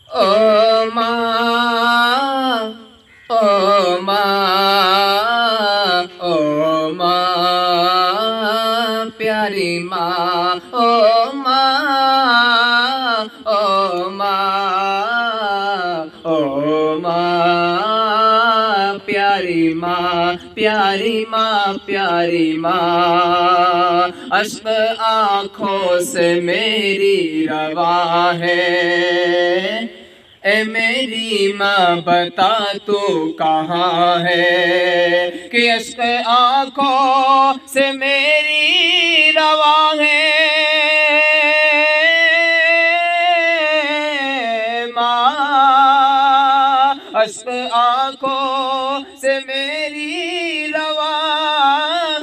ओ माँ, ओ माँ, ओ माँ, प्यारी माँ, ओ माँ, ओ माँ, ओ माँ, प्यारी माँ, प्यारी माँ, प्यारी माँ। अश्क आँखों से मेरी रवा है, ए मेरी माँ बता तू कहाँ है, कि अश्क आँखों से मेरी रवा है। माँ अश्क आँखों से मेरी रवा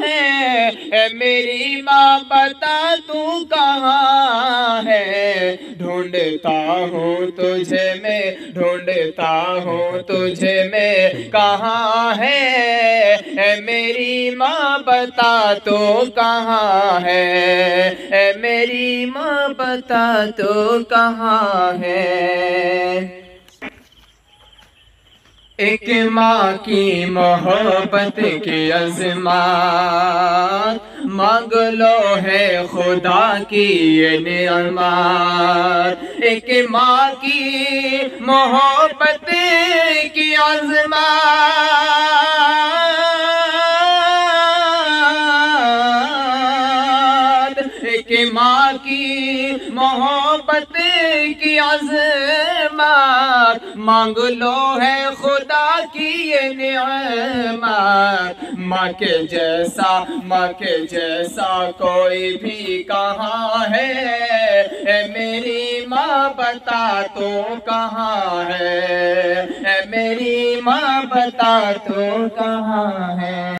है, ए मेरी माँ बता तू कहाँ है। ढूंढता हूँ तुझे मैं, ढूंढता हूँ तुझे मैं, कहाँ है, ए मेरी माँ बता तू कहाँ है, ए मेरी माँ बता तू कहाँ है। एक माँ की मोहब्बत की अज़मात, मांग लो है खुदा की ये नेमत। एक माँ की मोहब्बत की अज़मात, एक माँ की मोहब्बत की अज़मात, मांग लो है खुदा की ये नेमत। माँ के जैसा, माँ के जैसा कोई भी कहाँ है, ए मेरी माँ बता तो कहाँ है, ए मेरी माँ बता तो कहाँ है।